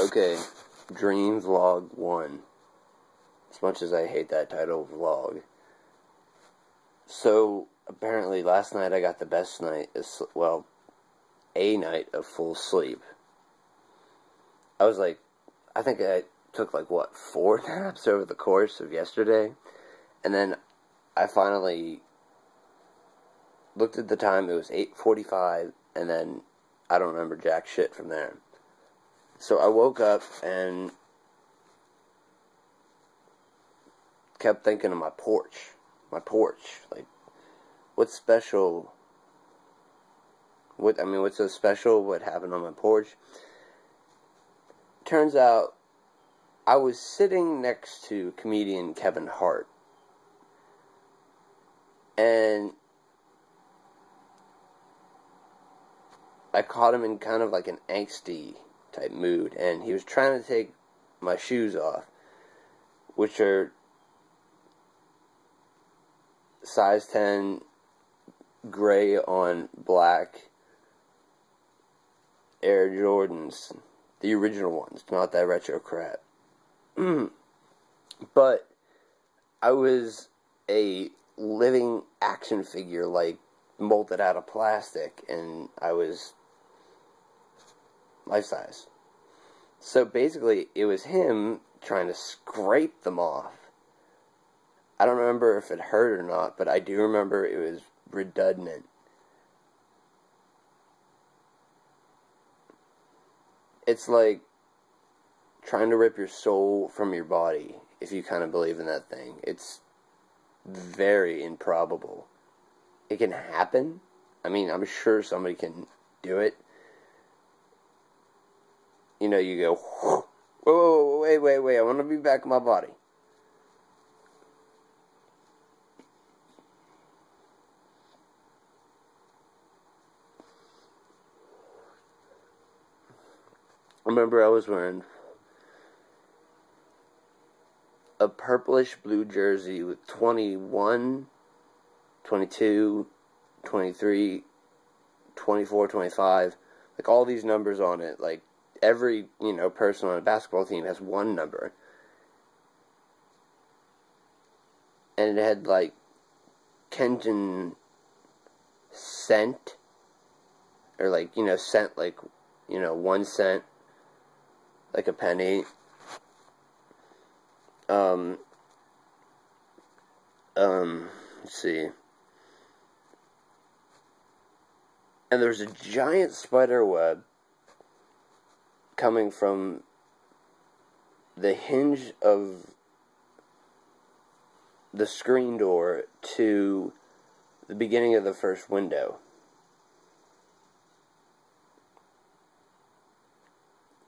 Okay, Dream Vlog 1. As much as I hate that title, vlog. So, apparently last night I got the best night, a night of full sleep. I think I took 4 naps over the course of yesterday. And then I finally looked at the time, it was 8:45, and then I don't remember jack shit from there. So I woke up and kept thinking of my porch. What's special? What's so special? What happened on my porch? Turns out, I was sitting next to comedian Kevin Hart. And I caught him in kind of an angsty type mood. And he was trying to take my shoes off, which are size 10 gray on black Air Jordans. The original ones, not that retro crap. But I was a living action figure, molded out of plastic, and I was life size. So basically, it was him trying to scrape them off. I don't remember if it hurt or not, but I do remember it was redundant. It's like trying to rip your soul from your body, if you kind of believe in that thing. It's very improbable. It can happen. I'm sure somebody can do it. You go, whoa, wait, I want to be back in my body. I remember I was wearing a purplish blue jersey with 21, 22, 23, 24, 25, all these numbers on it. Every, person on a basketball team has one number. And it had, Kenton cent, or cent, 1 cent, like a penny. Let's see. And there's a giant spider web coming from the hinge of the screen door to the beginning of the first window.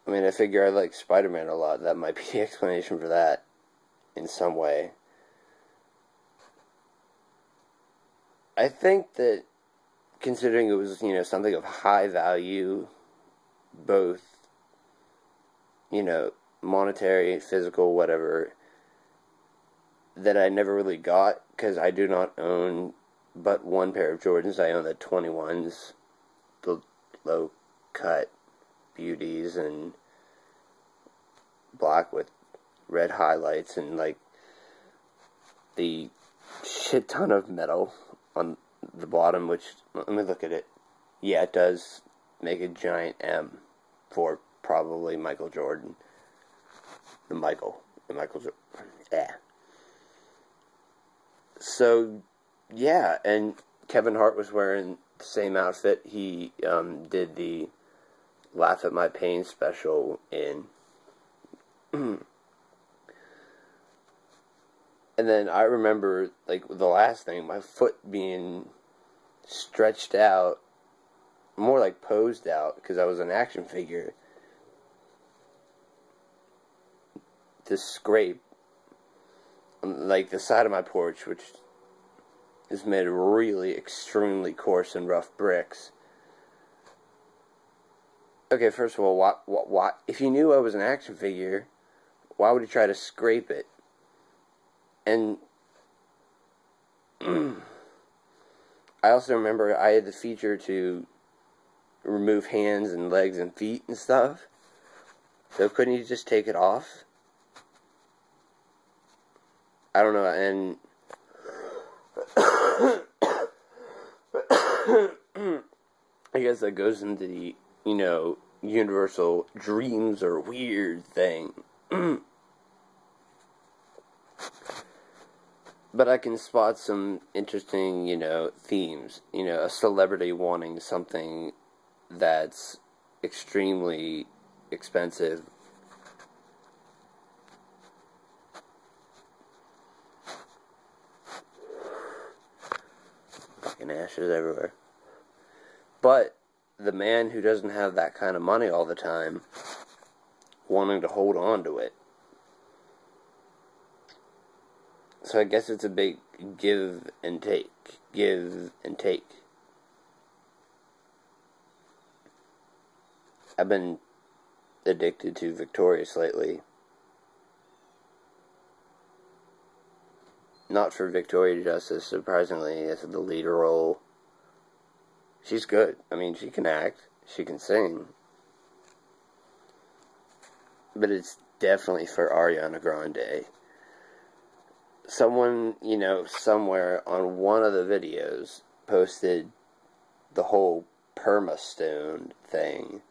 I figure I like Spider-Man a lot. That might be the explanation for that in some way. I think that considering it was, something of high value, both, monetary, physical, whatever, that I never really got, because I do not own but one pair of Jordans. I own the 21s, the low-cut beauties, and black with red highlights, and, the shit ton of metal on the bottom, which, let me look at it. Yeah, it does make a giant M for probably Michael Jordan. The Michael Jordan. Yeah. So, yeah, and Kevin Hart was wearing the same outfit he did the Laugh at My Pain special in. And then I remember, the last thing, my foot being stretched out, more posed out, because I was an action figure, to scrape, the side of my porch, which is made of really extremely coarse and rough bricks. Okay, first of all, why, if you knew I was an action figure, why would you try to scrape it? And I also remember I had the feature to remove hands and legs and feet and stuff. So couldn't you just take it off? I don't know, and I guess that goes into the, universal dreams are weird thing. But I can spot some interesting, themes. A celebrity wanting something that's extremely expensive. Fucking ashes everywhere. But the man who doesn't have that kind of money all the time, wanting to hold on to it. So I guess it's a big give and take. Give and take. I've been addicted to Victorious lately. Not for Victoria Justice, surprisingly, as the lead role. She's good. I mean, she can act. She can sing. But it's definitely for Ariana Grande. Someone, somewhere on one of the videos posted the whole Perma Stone thing.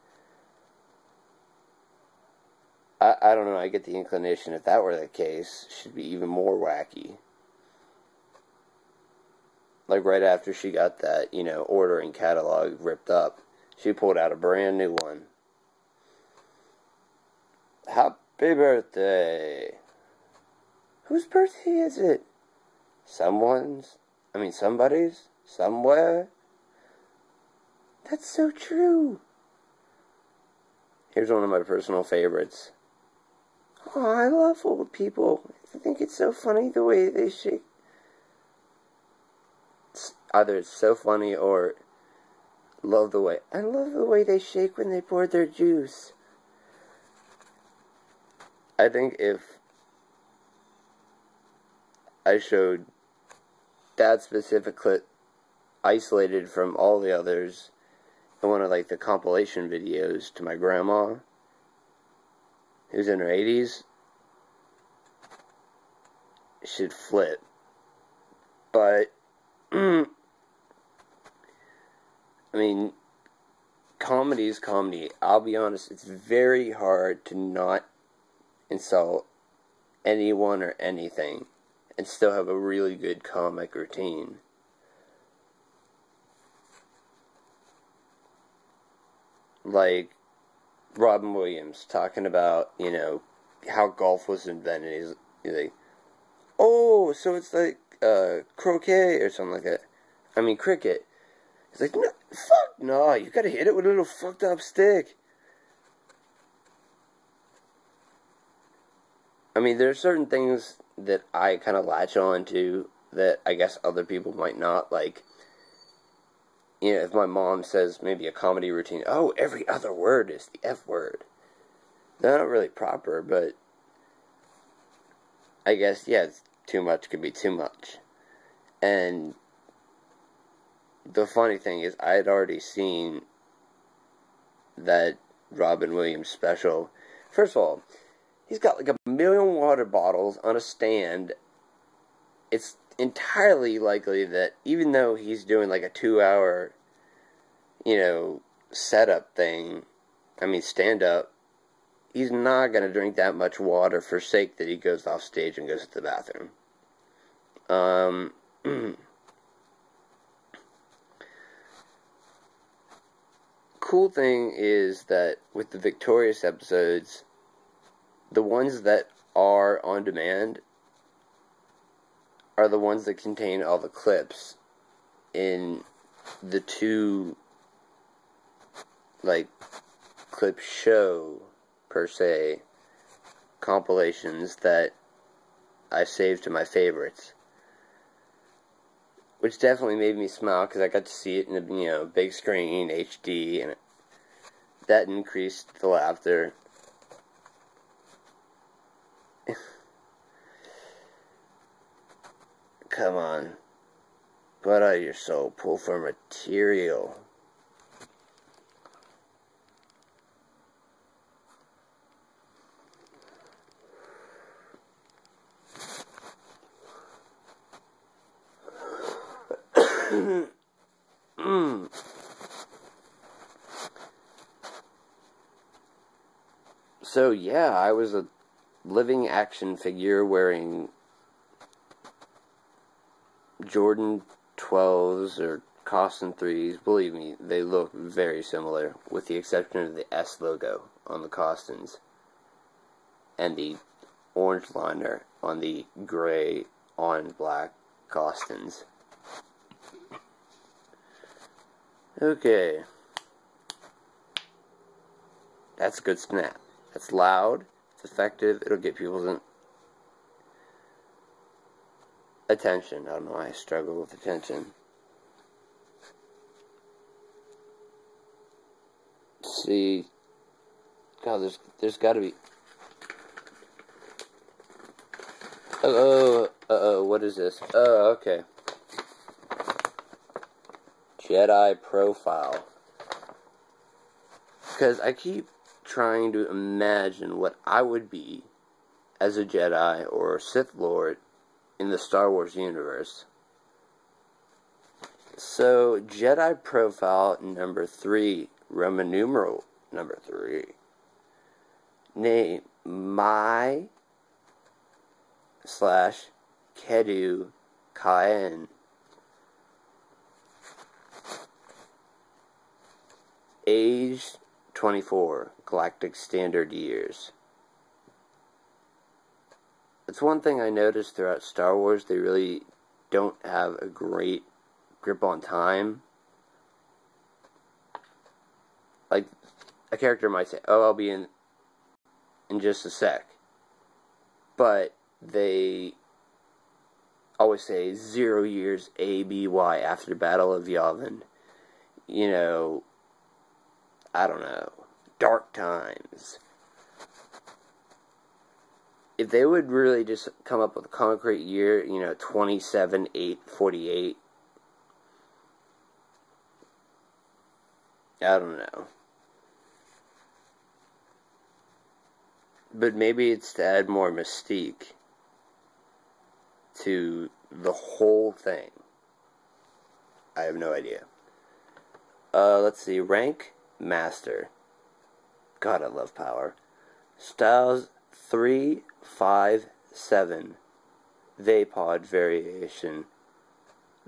I don't know, I get the inclination if that were the case, she'd be even more wacky. Like right after she got that, ordering catalog ripped up, she pulled out a brand new one. Happy birthday! Whose birthday is it? Somebody's? Somewhere? That's so true. Here's one of my personal favorites. Oh, I love old people. I think it's so funny the way they shake. Either it's so funny or I love the way they shake when they pour their juice. I think if I showed that specific clip isolated from all the others in one of the compilation videos to my grandma, who's in her 80s, she'd flip. But comedy's comedy. I'll be honest, it's very hard to not insult anyone or anything and still have a really good comic routine. Like Robin Williams talking about, how golf was invented. He's like, oh, so it's like croquet or something like that. Cricket. He's like, no, fuck no, you gotta hit it with a little fucked up stick. There are certain things that I kind of latch on to that I guess other people might not. Like, if my mom says maybe a comedy routine, oh, every other word is the F word. They're not really proper, but I guess, yeah, too much could be too much. And the funny thing is, I had already seen that Robin Williams special. First of all, he's got 1 million water bottles on a stand. It's entirely likely that even though he's doing a 2-hour, setup thing, stand up, he's not going to drink that much water for sake that he goes off stage and goes to the bathroom. Cool thing is that with the Victorious episodes, the ones that are on demand are the ones that contain all the clips in the two, clip show, per se, compilations that I saved to my favorites. Which definitely made me smile, because I got to see it in a, big screen, HD, and that increased the laughter. Come on. Put out your soul. Pull for material. So yeah, I was a living action figure wearing Jordan 12s or Costin 3s. Believe me, they look very similar, with the exception of the S logo on the Costins and the orange liner on the gray on black Costins. Okay. That's a good snap. That's loud, it's effective, it'll get people's attention. I don't know why I struggle with attention. See, God, there's got to be. What is this? Oh, okay. Jedi profile. Because I keep trying to imagine what I would be as a Jedi or Sith Lord in the Star Wars universe. So, Jedi profile number 3, Roman numeral number 3. Name Mai / Kedu Kaen. Age 24, Galactic Standard Years. It's one thing I noticed throughout Star Wars, they really don't have a great grip on time. Like, a character might say, oh, I'll be in just a sec. But they always say 0 years ABY after the Battle of Yavin. You know, I don't know, dark times. If they would really just come up with a concrete year, you know, 27/8/48, I don't know. But maybe it's to add more mystique to the whole thing. I have no idea. Let's see, rank Master. God, I love power. Styles 3, 5, 7. Vaapad variation.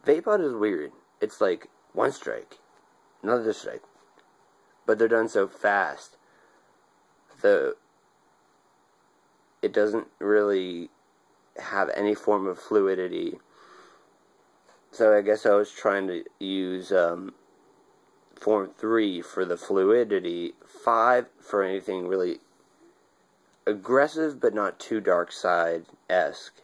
Vaapad is weird. It's like one strike, another strike. But they're done so fast. Though it doesn't really have any form of fluidity. So I guess I was trying to use form 3 for the fluidity, 5 for anything really aggressive but not too dark side-esque.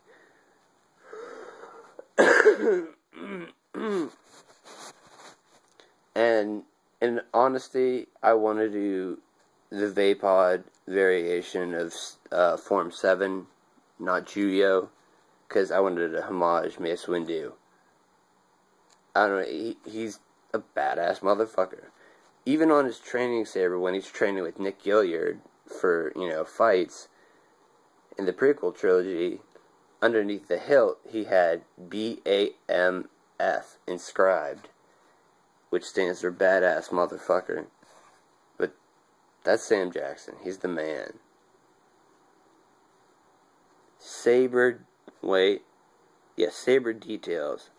And in honesty, I want to do the Vaapad variation of form 7, not Juyo, because I wanted to homage Mace Windu. I don't know, he's a badass motherfucker. Even on his training saber, when he's training with Nick Gilliard for, you know, fights, in the prequel trilogy, underneath the hilt, he had BAMF inscribed, which stands for badass motherfucker. But that's Sam Jackson. He's the man. Saber details.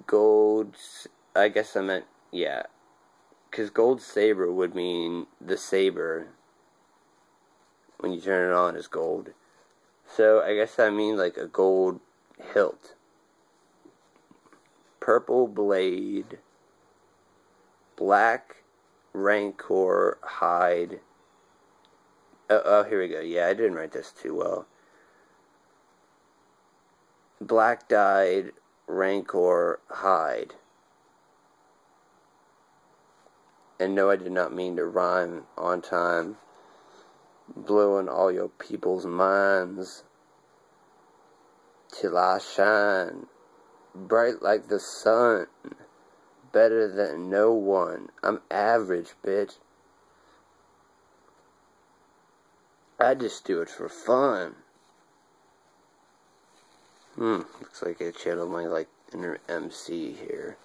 Gold, I guess I meant, yeah. Because gold saber would mean the saber, when you turn it on, is gold. So I guess I mean like a gold hilt. Purple blade. Black Rancor hide. Oh, here we go. Yeah, I didn't write this too well. Black dyed Rancor hide. And no, I did not mean to rhyme on time. Blowing all your people's minds till I shine, bright like the sun, better than no one. I'm average, bitch. I just do it for fun. Looks like I channeled my, like, inner MC here.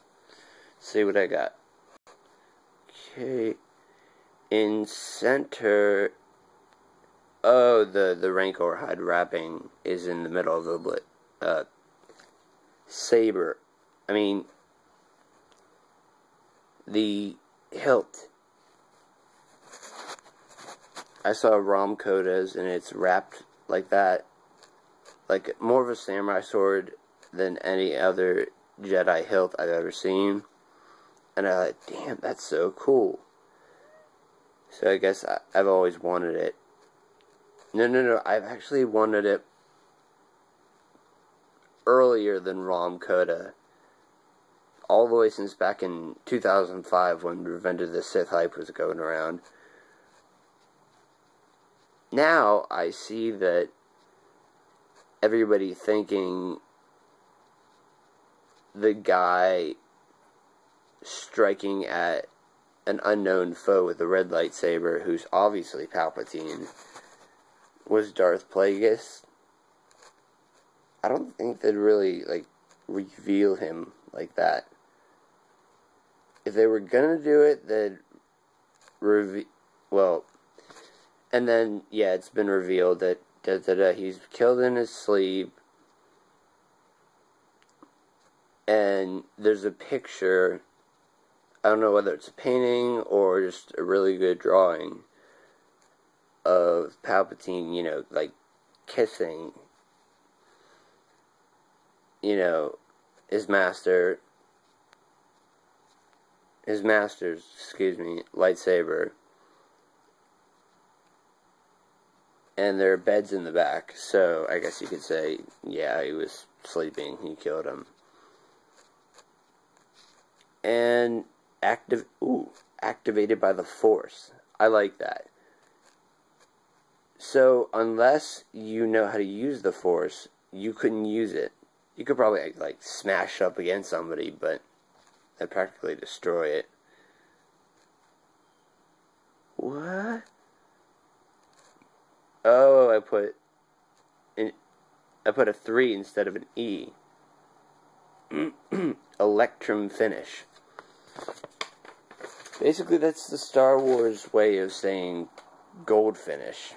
See what I got. Okay. in center, oh, the Rancor hide wrapping is in the middle of the saber. I mean, the hilt. I saw Rom Koda's and it's wrapped like that. Like, more of a samurai sword than any other Jedi hilt I've ever seen. And I thought, damn, that's so cool. So I guess I've always wanted it. No, I've actually wanted it earlier than Rom Koda. All the way since back in 2005 when Revenge of the Sith hype was going around. Now I see that everybody thinking the guy striking at an unknown foe with a red lightsaber, who's obviously Palpatine, was Darth Plagueis. I don't think they'd really, reveal him like that. If they were gonna do it, they'd and then, yeah, it's been revealed that he's killed in his sleep. And there's a picture, I don't know whether it's a painting or just a really good drawing of Palpatine, kissing, his master's, lightsaber. And there are beds in the back, so I guess you could say, yeah, he was sleeping, he killed him. And activated by the Force. I like that. So, unless you know how to use the Force, you couldn't use it. You could probably, smash up against somebody, but that'd practically destroy it. What? Oh, I put a 3 instead of an E. Electrum finish. Basically, that's the Star Wars way of saying gold finish.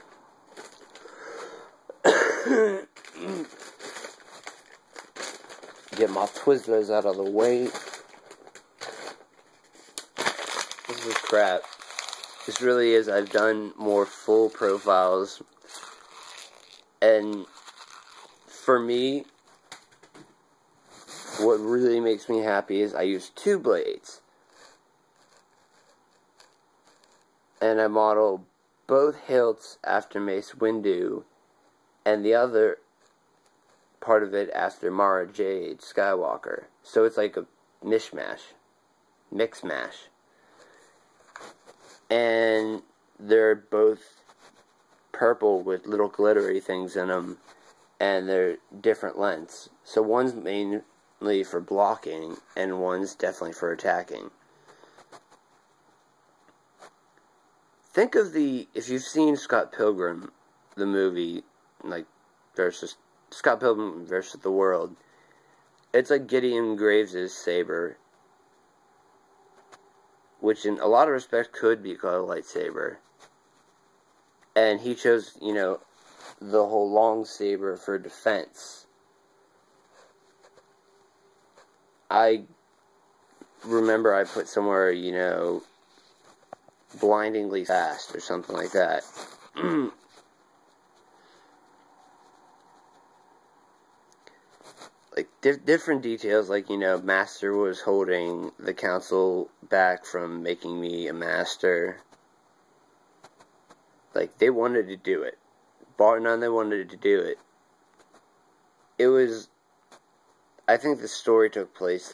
Get my Twizzlers out of the way. This is crap. This really is. I've done more full profiles. And for me, what really makes me happy is I use 2 blades. And I model both hilts after Mace Windu, and the other part of it after Mara Jade Skywalker. So it's like a mix mash. And they're both purple with little glittery things in them, and they're different lengths. So one's mainly for blocking, and one's definitely for attacking. Think of if you've seen Scott Pilgrim, the movie, Scott Pilgrim versus the World, it's like Gideon Graves' saber, which in a lot of respects could be called a lightsaber. And he chose, the whole long saber for defense. I remember I put somewhere, blindingly fast or something like that. Different details, Master was holding the council back from making me a master. They wanted to do it. Bar none, they wanted to do it. It was, I think the story took place,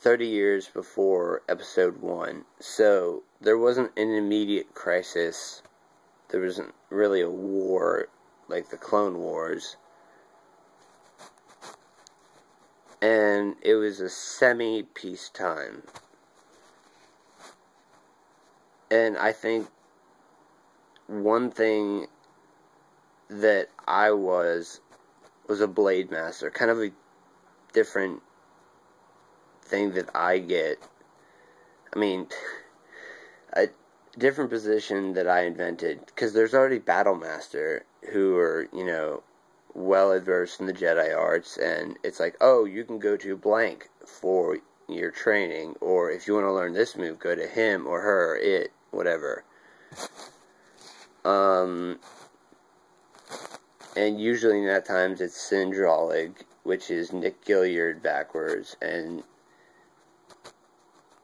30 years before Episode 1. So, there wasn't an immediate crisis. There wasn't really a war, like the Clone Wars. And it was a semi-peacetime. And I think one thing that I was a Blade Master. Kind of a different thing that I get. I mean, a different position that I invented, because there's already Battle Master, who are, you know, well adversed in the Jedi arts, and it's like, oh, you can go to blank for your training, or if you want to learn this move, go to him or her, it, whatever. And usually in that times it's Sindralig, which is Nick Gilliard backwards, and,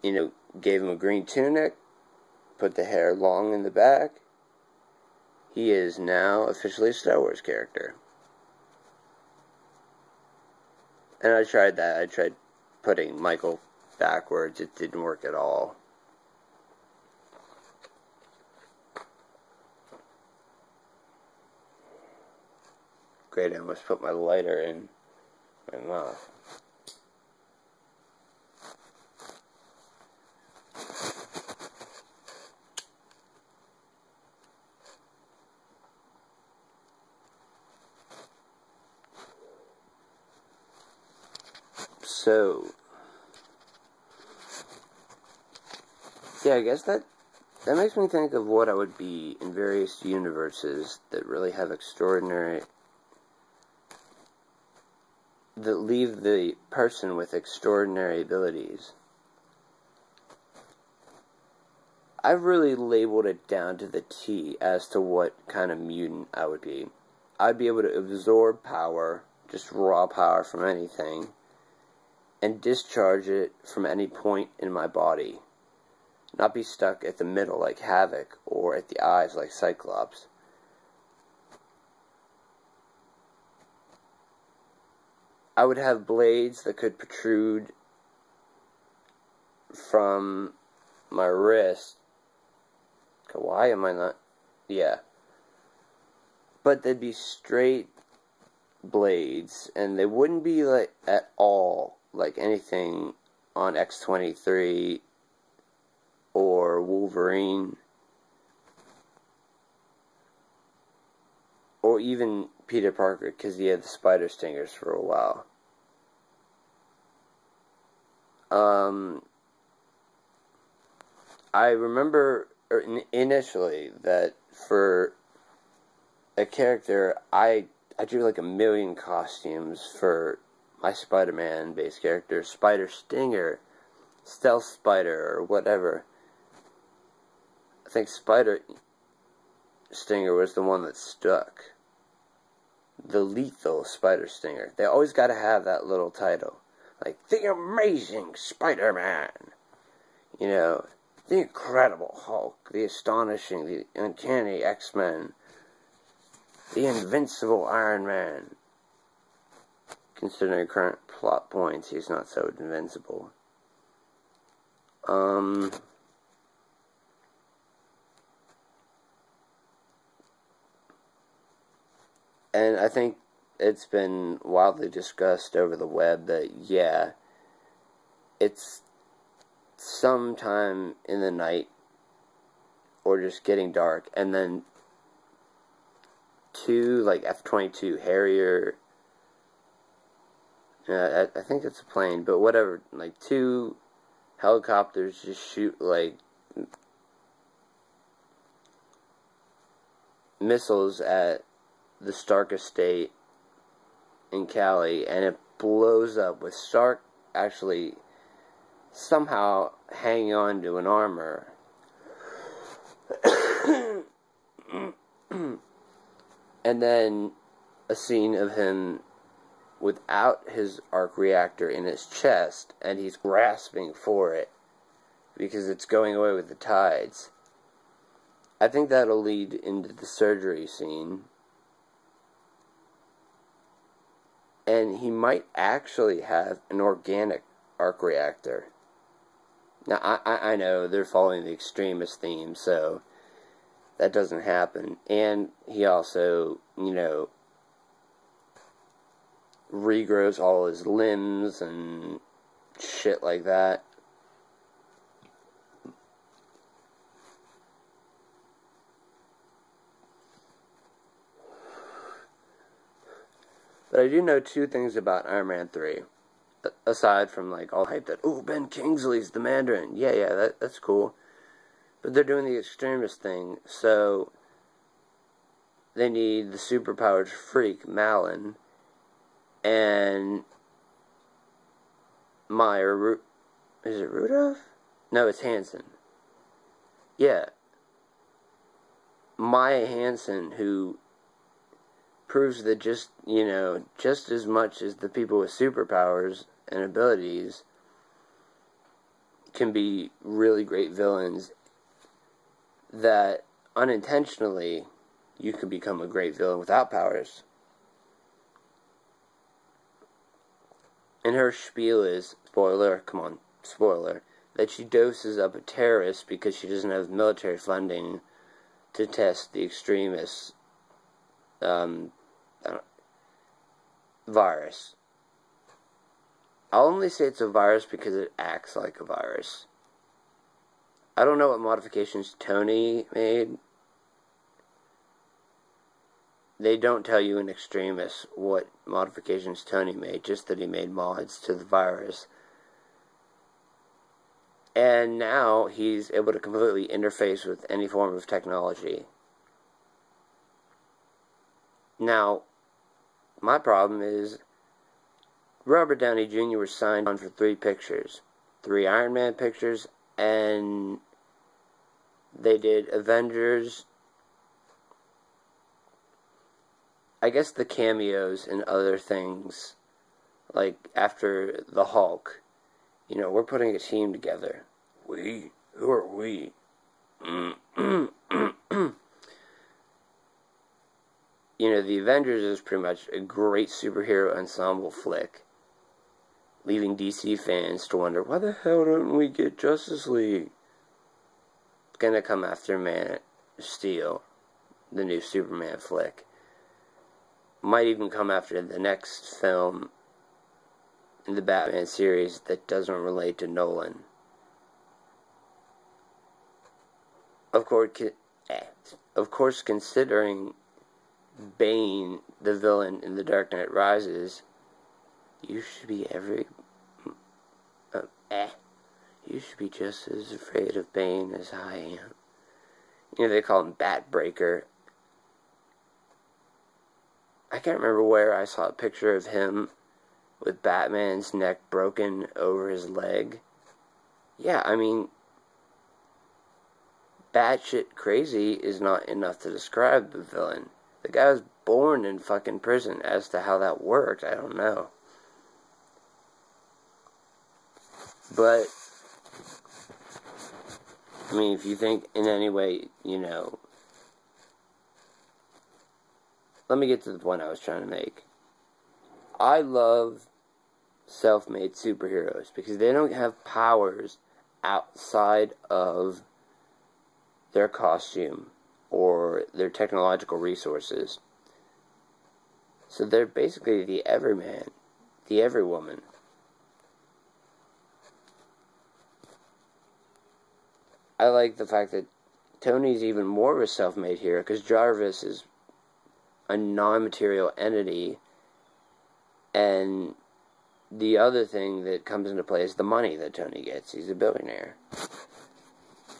you know, gave him a green tunic, put the hair long in the back. He is now officially a Star Wars character. And I tried that. I tried putting Michael backwards. It didn't work at all. Great, I almost put my lighter in my mouth. So, yeah, I guess that makes me think of what I would be in various universes that really have extraordinary, that leave the person with extraordinary abilities. I've really labeled it down to the T as to what kind of mutant I would be. I'd be able to absorb power, just raw power from anything, and discharge it from any point in my body. Not be stuck at the middle like Havoc, or at the eyes like Cyclops. I would have blades that could protrude from my wrist. Why am I not? Yeah. But they'd be straight blades, and they wouldn't be like at all like anything on X-23 or Wolverine or even Peter Parker, because he had the spider stingers for a while. I remember initially that for a character, I drew like 1,000,000 costumes for my Spider-Man base character, Spider Stinger, Stealth Spider, or whatever. I think Spider Stinger was the one that stuck. The Lethal Spider Stinger. They always got to have that little title. Like, the Amazing Spider-Man. You know, the Incredible Hulk, the Astonishing, the Uncanny X-Men, the Invincible Iron Man. Considering current plot points, he's not so invincible. And I think it's been widely discussed over the web that, yeah, it's sometime in the night or just getting dark, and then two, like, F-22 Harrier, I think it's a plane, but whatever, like, two helicopters just shoot, like, missiles at the Stark estate in Cali, and it blows up with Stark actually somehow hanging on to an armor. And then a scene of him without his arc reactor in his chest, and he's grasping for it because it's going away with the tides. I think that'll lead into the surgery scene. And he might actually have an organic arc reactor. Now, I know they're following the extremist theme, so that doesn't happen. And he also, you know, regrows all his limbs and shit like that. But I do know two things about Iron Man 3. aside from, like, all the hype that, oh, Ben Kingsley's the Mandarin. Yeah, that's cool. But they're doing the extremist thing, so they need the superpowered freak, Malin, and Maya, is it Rudolph? No, it's Hansen. Yeah. Maya Hansen, who proves that just as much as the people with superpowers and abilities can be really great villains, that unintentionally you can become a great villain without powers. And her spiel is, spoiler, that she doses up a terrorist because she doesn't have military funding to test the extremist virus. I'll only say it's a virus because it acts like a virus. I don't know what modifications Tony made. They don't tell you in Extremis what modifications Tony made, just that he made mods to the virus. And now he's able to completely interface with any form of technology. Now, my problem is, Robert Downey Jr. was signed on for 3 pictures. 3 Iron Man pictures, and they did Avengers. I guess the cameos and other things, like after the Hulk, we're putting a team together. We? Who are we? The Avengers is pretty much a great superhero ensemble flick, leaving DC fans to wonder, why the hell don't we get Justice League? It's gonna come after Man of Steel, the new Superman flick. Might even come after the next film in the Batman series that doesn't relate to Nolan. Of course, considering Bane, the villain in The Dark Knight Rises, you should be you should be just as afraid of Bane as I am. They call him Batbreaker. I can't remember where I saw a picture of him with Batman's neck broken over his leg. Yeah, batshit crazy is not enough to describe the villain. The guy was born in fucking prison. As to how that worked, I don't know. But, if you think in any way, let me get to the point I was trying to make. I love self-made superheroes because they don't have powers outside of their costume or their technological resources. So they're basically the everyman, the everywoman. I like the fact that Tony's even more of a self-made hero because Jarvis is a non-material entity, and the other thing that comes into play is the money that Tony gets. He's a billionaire.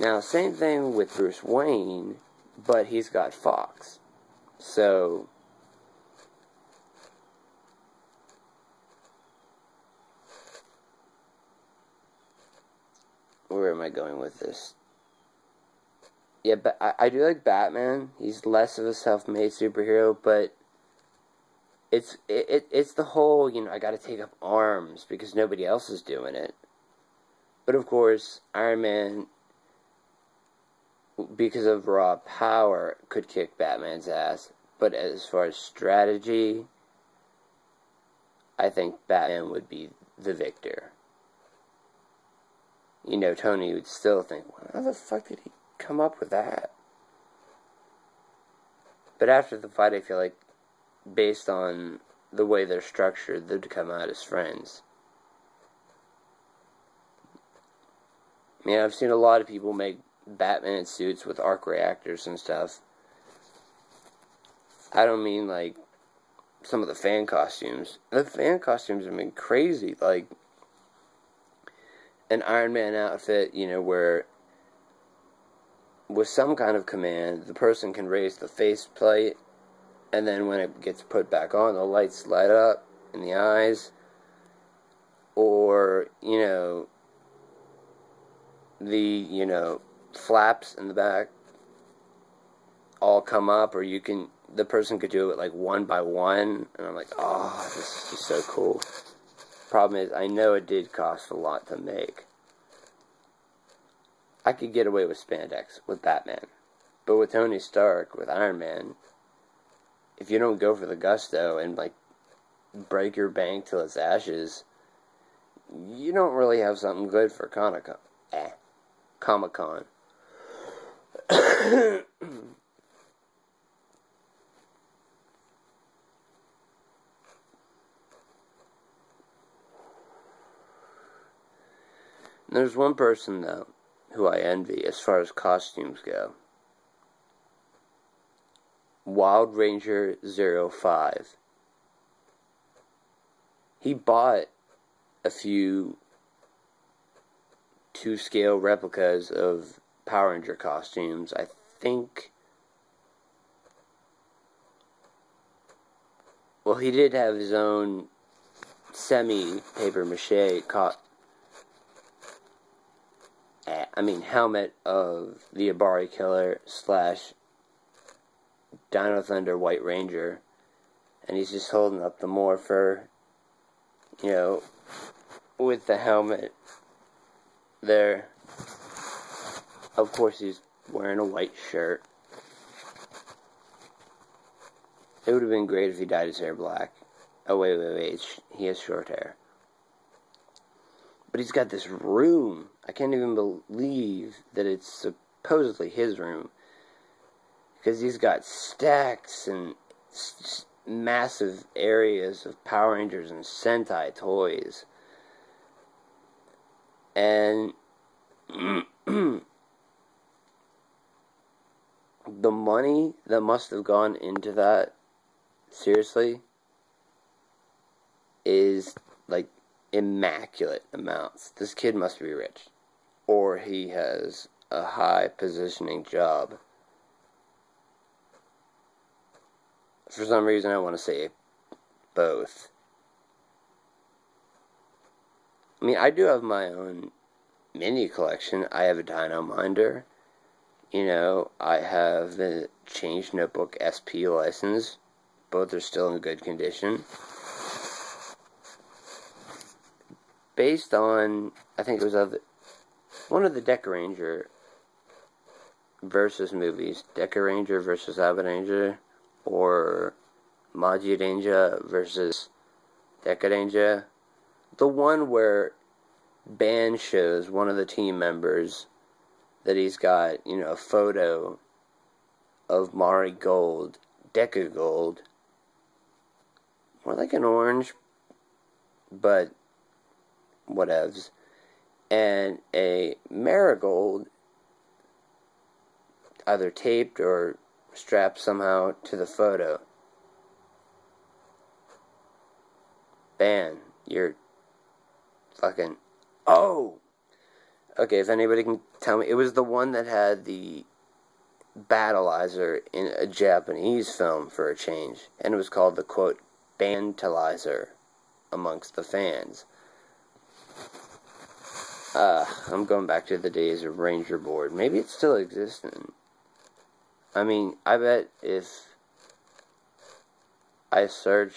Now, same thing with Bruce Wayne, but he's got Fox. So, where am I going with this? Yeah, but I do like Batman. He's less of a self-made superhero, but it's the whole, I gotta take up arms because nobody else is doing it. But of course, Iron Man, because of raw power, could kick Batman's ass. But as far as strategy, I think Batman would be the victor. Tony would still think, well, how the fuck did he come up with that? But after the fight, I feel like, based on the way they're structured, they'd come out as friends. I've seen a lot of people make Batman suits with arc reactors and stuff. I don't mean, like, some of the fan costumes. The fan costumes have been crazy. Like, an Iron Man outfit, where with some kind of command, the person can raise the faceplate, and then when it gets put back on, the lights light up in the eyes, or, the, flaps in the back all come up, or the person could do it like one by one, and I'm like, oh, this is so cool. Problem is, I know it did cost a lot to make. I could get away with spandex with Batman, but with Tony Stark, with Iron Man, if you don't go for the gusto and like break your bank till it's ashes, you don't really have something good for Comic-Con. There's one person, though, who I envy as far as costumes go. Wild Ranger 05. He bought a few 2-scale replicas of Power Ranger costumes. I think... Well, he did have his own semi-papier-mâché helmet of the Abari Killer / Dino Thunder White Ranger, and he's just holding up the Morpher, with the helmet there. Of course, he's wearing a white shirt. It would have been great if he dyed his hair black. Oh, wait, he has short hair. But he's got this room. I can't even believe that it's supposedly his room. Because he's got stacks and massive areas of Power Rangers and Sentai toys. And the money that must have gone into that, seriously, is like immaculate amounts. This kid must be rich, or he has a high positioning job. For some reason I want to say both. I mean, I do have my own mini collection. I have a Dino Minder. I have the Change Notebook SP license. Both are still in good condition. Based on, I think it was one of the Deca Ranger versus movies, Deca Ranger versus Abaranger, or Magi Ranger versus Deca Ranger. The one where Ban shows one of the team members that he's got, a photo of Mari Gold, Deca Gold, more like an orange, but whatevs, and a Marigold either taped or strapped somehow to the photo. Ban, you're fucking... Oh! Okay, if anybody can tell me, it was the one that had the Battleizer in a Japanese film for a change, and it was called the, quote, Bantalizer amongst the fans. I'm going back to the days of Ranger Board. Maybe it's still existing. I mean, I bet if I search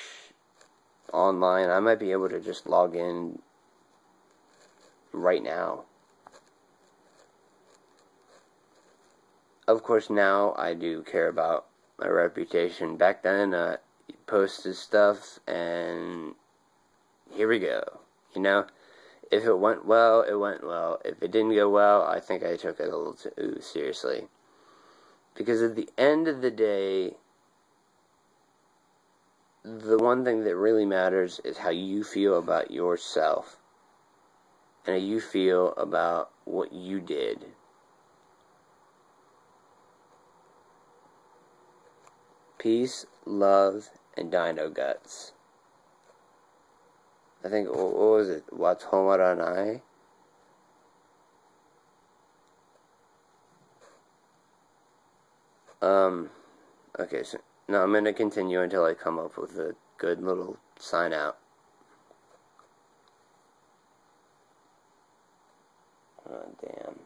online, I might be able to just log in right now. Of course, now I do care about my reputation. Back then, posted stuff, and here we go. If it went well, it went well. If it didn't go well, I think I took it a little too seriously. Because at the end of the day, the one thing that really matters is how you feel about yourself. And how you feel about what you did. Peace, love, and Dino Guts. I think, what was it? Wataranai? Okay, so no, I'm gonna continue until I come up with a good little sign out. Oh, damn.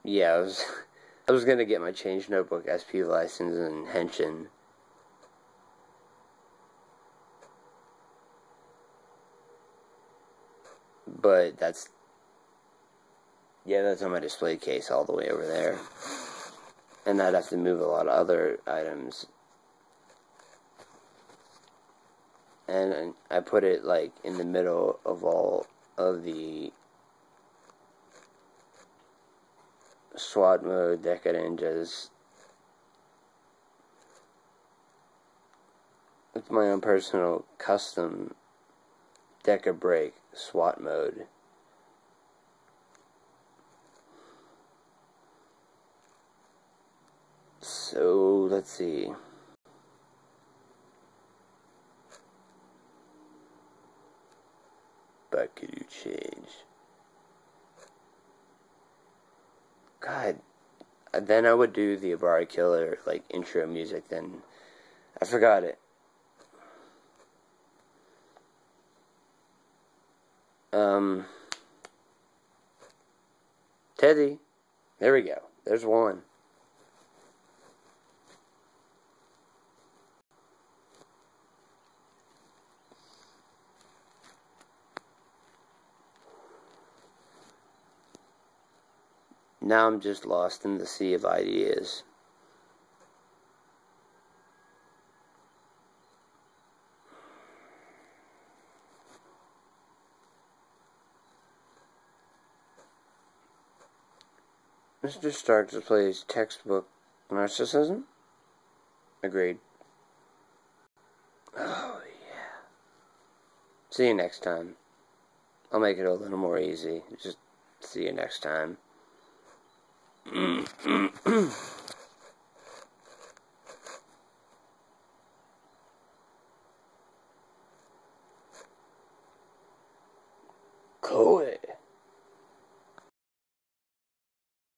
Yeah, I was gonna get my Change Notebook SP license and Henshin. But that's on my display case all the way over there. And I'd have to move a lot of other items. And I put it like in the middle of all of the SWAT mode, Deca Ninjas. It's my own personal custom Deca Break SWAT mode. So, let's see. But could you change? God. Then I would do the Abari Killer, like, intro music, then I forgot it. Teddy. There we go. There's one. Now I'm just lost in the sea of ideas. Mr. Stark displays textbook narcissism? Agreed. Oh, yeah. See you next time. I'll make it a little more easy. Just see you next time.